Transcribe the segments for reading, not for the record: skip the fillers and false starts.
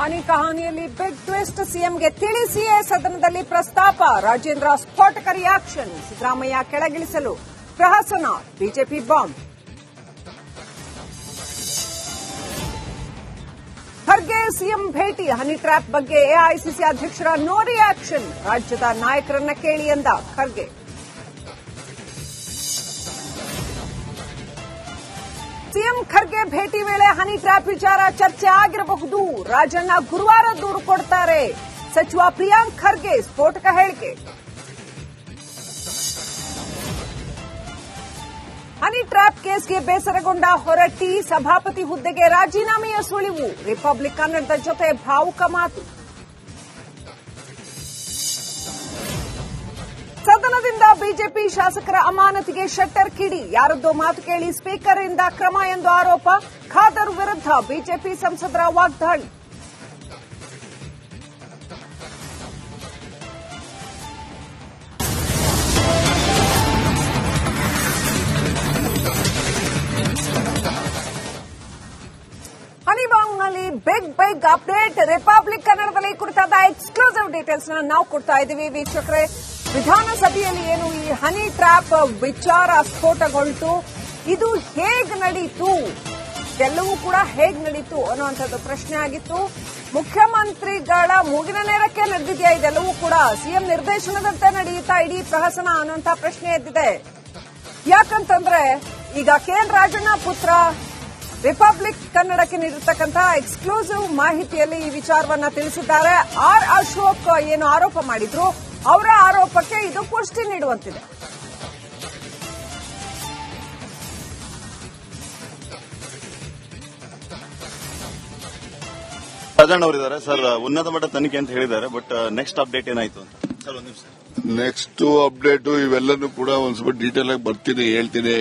ಹನಿ ಕಹಾನಿಯಲ್ಲಿ big twist, ಸಿಎಂಗೆ ತಿಳಿಸಿಯೇ ಸದನದಲ್ಲಿ ಪ್ರಸ್ತಾಪ. ರಾಜೇಂದ್ರ ಸ್ಫೋಟಕ ರಿಯಾಕ್ಷನ್. ಸಿದ್ದರಾಮಯ್ಯ ಕೆಳಗಿಳಿಸಲು ಪ್ರಹಸನ, ಬಿಜೆಪಿ ಬಾಂಬ್. ಖರ್ಗೆ ಸಿಎಂ ಭೇಟಿ, ಹನಿ ಟ್ರ್ಯಾಪ್ ಬಗ್ಗೆ ಎಐಸಿಸಿ ಅಧ್ಯಕ್ಷರ ನೋ ರಿಯಾಕ್ಷನ್. ರಾಜ್ಯದ ನಾಯಕರನ್ನ ಕೇಳಿ ಎಂದ ಖರ್ಗೆ. ಸಿಎಂ ಖರ್ಗೆ ಭೇಟಿ ವೇಳೆ ಹನಿ ಟ್ರ್ಯಾಪ್ ವಿಚಾರ ಚರ್ಚೆ ಆಗಿರಬಹುದು. ರಾಜಣ್ಣ ಗುರುವಾರ ದೂರು ಕೊಡ್ತಾರೆ. ಸಚಿವ ಪ್ರಿಯಾಂಕ್ ಖರ್ಗೆ ಸ್ಫೋಟಕ ಹೇಳಿಕೆ. ಹನಿ ಟ್ರ್ಯಾಪ್ ಕೇಸ್ಗೆ ಬೇಸರಗೊಂಡ ಹೊರಟ್ಟಿ, ಸಭಾಪತಿ ಹುದ್ದೆಗೆ ರಾಜೀನಾಮೆಯ ಸುಳಿವು. ರಿಪಬ್ಲಿಕ್ ಕನ್ನಡದ ಜೊತೆ ಭಾವುಕ ಮಾತು. ಸದನದಿಂದ ಬಿಜೆಪಿ ಶಾಸಕರ ಅಮಾನತಿಗೆ ಶಟ್ಟರ್ ಕಿಡಿ. ಯಾರದ್ದೋ ಮಾತು ಕೇಳಿ ಸ್ಪೀಕರ್ ಇಂದ ಕ್ರಮ ಎಂದು ಆರೋಪ. ಖಾದರ್ ವಿರುದ್ಧ ಬಿಜೆಪಿ ಸಂಸದರ ವಾಗ್ದಾಳಿ. ಹನಿಬಾಂಗ್ನಲ್ಲಿ ಬಿಗ್ ಅಪ್ಡೇಟ್. ರಿಪಬ್ಲಿಕ್ ಕನ್ನಡದಲ್ಲಿ ಕುರಿತಾದ ಎಕ್ಸ್ಕ್ಲೂಸಿವ್ ಡೀಟೇಲ್ಸ್ ನಾವು ಕೊಡ್ತಾ ಇದ್ದೀವಿ ವೀಕ್ಷಕರೇ. ವಿಧಾನಸಭೆಯಲ್ಲಿ ಏನು ಈ ಹನಿ ಟ್ರ್ಯಾಪ್ ವಿಚಾರ ಸ್ಫೋಟಗೊಳ್ತು, ಇದು ಹೇಗೆ ನಡೀತು, ಎಲ್ಲವೂ ಕೂಡ ಹೇಗೆ ನಡೀತು ಅನ್ನುವಂಥದ್ದು ಪ್ರಶ್ನೆ ಆಗಿತ್ತು. ಮುಖ್ಯಮಂತ್ರಿಗಳ ಮೂಗಿನ ನೇರಕ್ಕೆ ನಡೆದಿದೆಯಾ ಇದೆಲ್ಲವೂ ಕೂಡ, ಸಿಎಂ ನಿರ್ದೇಶನದಂತೆ ನಡೆಯುತ್ತಾ ಇಡೀ ಪ್ರಹಸನ ಅನ್ನುವಂಥ ಪ್ರಶ್ನೆ ಎದ್ದಿದೆ. ಯಾಕಂತಂದ್ರೆ ಈಗ ಕೆಎನ್ ರಾಜಣ್ಣ ಪುತ್ರ ರಿಪಬ್ಲಿಕ್ ಕನ್ನಡಕ್ಕೆ ನೀಡಿರ್ತಕ್ಕಂತಹ ಎಕ್ಸ್ಕ್ಲೂಸಿವ್ ಮಾಹಿತಿಯಲ್ಲಿ ಈ ವಿಚಾರವನ್ನ ತಿಳಿಸಿದ್ದಾರೆ. ಆರ್ ಅಶೋಕ್ ಏನು ಆರೋಪ ಮಾಡಿದ್ರು, ಅವರ ಆರೋಪಕ್ಕೆ ಇದು ಪುಷ್ಟಿ ನೀಡುವಂತಿದೆ. ರಾಜಣ್ಣ ಅವರಿದ್ದಾರೆ ಸರ್, ಉನ್ನತ ಮಟ್ಟ ತನಿಖೆ ಅಂತ ಹೇಳಿದ್ದಾರೆ. ಬಟ್ ನೆಕ್ಸ್ಟ್ ಅಪ್ಡೇಟ್ ಏನಾಯ್ತು ಅಂತ ಸರ್? ಒಂದು ನಿಮಿಷ. ನೆಕ್ಸ್ಟ್ ಅಪ್ಡೇಟ್ ಇವೆಲ್ಲನೂ ಕೂಡ ಒಂದ್ ಸ್ವಲ್ಪ ಡೀಟೇಲ್ ಆಗಿ ಬರ್ತೀನಿ, ಹೇಳ್ತೀನಿ.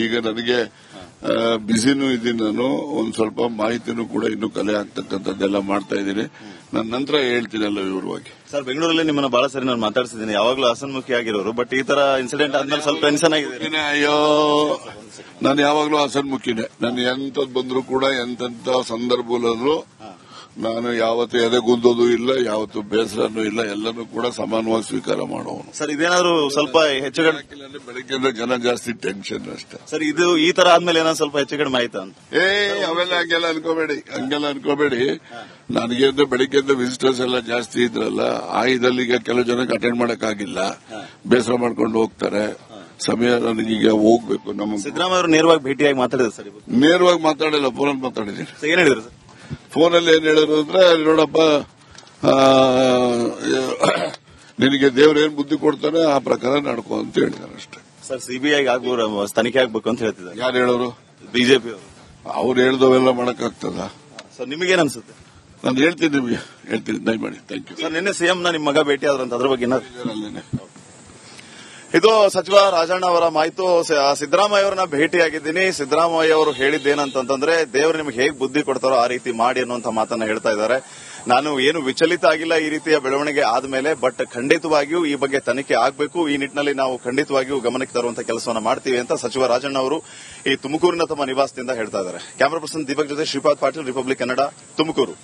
ಈಗ ನನಗೆ ಬಿಸಿನೂ ಇದ್ದೀನಿ, ನಾನು ಒಂದ್ ಸ್ವಲ್ಪ ಮಾಹಿತಿನೂ ಕೂಡ ಇನ್ನು ಕಲೆ ಆಗ್ತಕ್ಕಂಥದ್ದೆಲ್ಲ ಮಾಡ್ತಾ ಇದ್ದೀನಿ. ನನ್ನ ನಂತರ ಹೇಳ್ತೀನಿ ಎಲ್ಲ ವಿವರವಾಗಿ. ಸರ್, ಬೆಂಗಳೂರಲ್ಲಿ ನಿಮ್ಮನ್ನ ಬಹಳ ಸರಿ ನಾನು ಮಾತಾಡ್ಸಿದ್ದೀನಿ, ಯಾವಾಗಲೂ ಹಸನ್ಮುಖಿ ಆಗಿರೋರು. ಬಟ್ ಈ ತರ ಇನ್ಸಿಡೆಂಟ್ ಆದ್ಮೇಲೆ ಸ್ವಲ್ಪ ಟೆನ್ಷನ್ ಆಗಿದೆ. ಅಯ್ಯೋ, ನಾನು ಯಾವಾಗಲೂ ಹಸನ್ಮುಖಿನೇ. ನಾನು ಎಂತದ್ ಬಂದ್ರು ಕೂಡ ಎಂತೆಂತ ಸಂದರ್ಭದಲ್ಲೂ ನಾನು ಯಾವತ್ತು ಎದೆಗುಂದೋದು ಇಲ್ಲ, ಯಾವತ್ತು ಬೇಸರನೂ ಇಲ್ಲ, ಎಲ್ಲನೂ ಕೂಡ ಸಮಾನವಾಗಿ ಸ್ವೀಕಾರ ಮಾಡುವನು. ಸರ್, ಇದೇನಾದ್ರು ಸ್ವಲ್ಪ ಹೆಚ್ಚುಗಡೆ ಬೆಳಗ್ಗೆಯಿಂದ ಜನ ಜಾಸ್ತಿ ಟೆನ್ಷನ್ ಅಷ್ಟೇ. ಸರ್, ಇದು ಈ ತರ ಆದ್ಮೇಲೆ ಏನಾದ್ರು ಸ್ವಲ್ಪ ಹೆಚ್ಚುಗಡೆ ಆಯ್ತಾ ಅಂತ? ಅವೆಲ್ಲ ಹಂಗೆಲ್ಲ ಅನ್ಕೋಬೇಡಿ. ನನಗೆ ಬೆಳಿಗ್ಗೆಯಿಂದ ವಿಸಿಟರ್ಸ್ ಎಲ್ಲ ಜಾಸ್ತಿ ಇದ್ರಲ್ಲ, ಆಯ್ದಲ್ಲಿ ಈಗ ಕೆಲವು ಜನಕ್ಕೆ ಅಟೆಂಡ್ ಮಾಡಕ್ಕಾಗಿಲ್ಲ, ಬೇಸರ ಮಾಡ್ಕೊಂಡು ಹೋಗ್ತಾರೆ. ಸಮಯ ನನಗೀಗ ಹೋಗ್ಬೇಕು. ನಮ್ಮ ಸಿದ್ದರಾಮಯ್ಯ ಅವರು ನೇರವಾಗಿ ಭೇಟಿಯಾಗಿ ಮಾತಾಡಿದ್ರು ಸರ್? ನೇರವಾಗಿ ಮಾತಾಡಿಲ್ಲ, ಫೋನಲ್ಲಿ ಮಾತಾಡಿದ್ದೀನಿ. ಏನ್ ಹೇಳಿದ್ರು ಸರ್? ಫೋನಲ್ಲಿ ಏನ್ ಹೇಳಿದ್ರು ಅಂದ್ರೆ, ನೋಡಪ್ಪ, ನಿನಗೆ ದೇವ್ರೇನ್ ಬುದ್ಧಿ ಕೊಡ್ತಾನೆ ಆ ಪ್ರಕಾರ ನಡ್ಕೋ ಅಂತ ಹೇಳಿದಾರೆ ಅಷ್ಟೇ. ಸರ್, ಸಿಬಿಐ ತನಿಖೆ ಆಗ್ಬೇಕು ಅಂತ ಹೇಳ್ತಿದ್ದಾರೆ. ಯಾರು ಹೇಳೋರು? ಬಿಜೆಪಿ ಅವರು. ಅವ್ರು ಹೇಳ್ದವೆಲ್ಲ ಮಾಡಕ್ಕಾಗ್ತದ? ಸರ್, ನಿಮಗೇನ್ ಅನ್ಸುತ್ತೆ? ನಾನು ಹೇಳ್ತೀನಿ, ನಿಮಗೆ ಹೇಳ್ತೀನಿ, ದಯಮಾಡಿ. Thank you sir. ನಿನ್ನೆ ಸಿಎಂ ನಿಮ್ಮ ಮಗ ಭೇಟಿ ಆದ್ರಂತ, ಅದ್ರ ಬಗ್ಗೆ ಇದು ಸಚಿವ ರಾಜಣ್ಣ ಅವರ ಮಾಹಿತಿ. ಸಿದ್ದರಾಮಯ್ಯ ಅವರನ್ನ ಭೇಟಿಯಾಗಿದ್ದೀನಿ. ಸಿದ್ದರಾಮಯ್ಯ ಅವರು ಹೇಳಿದ್ದೇನಂತಂದ್ರೆ, ದೇವರು ನಿಮ್ಗೆ ಹೇಗೆ ಬುದ್ಧಿ ಕೊಡ್ತಾರೋ ಆ ರೀತಿ ಮಾಡಿ ಅನ್ನುವಂಥ ಮಾತನ್ನ ಹೇಳ್ತಾ ಇದ್ದಾರೆ. ನಾನು ಏನು ವಿಚಲಿತ ಆಗಿಲ್ಲ ಈ ರೀತಿಯ ಬೆಳವಣಿಗೆ ಆದ್ಮೇಲೆ. ಬಟ್ ಖಂಡಿತವಾಗಿಯೂ ಈ ಬಗ್ಗೆ ತನಿಖೆ ಆಗಬೇಕು. ಈ ನಿಟ್ಟಿನಲ್ಲಿ ನಾವು ಖಂಡಿತವಾಗಿಯೂ ಗಮನಕ್ಕೆ ತರುವಂತಹ ಕೆಲಸವನ್ನ ಮಾಡ್ತೀವಿ ಅಂತ ಸಚಿವ ರಾಜಣ್ಣ ಅವರು ಈ ತುಮಕೂರಿನ ತಮ್ಮ ನಿವಾಸದಿಂದ ಹೇಳ್ತಾ ಇದ್ದಾರೆ. ಕ್ಯಾಮರಾ ಪರ್ಸನ್ ದೀಪಕ್ ಜೊತೆ ಶ್ರೀಪಾದ್ ಪಾಟೀಲ್, ರಿಪಬ್ಲಿಕ್ ಕನ್ನಡ, ತುಮಕೂರು.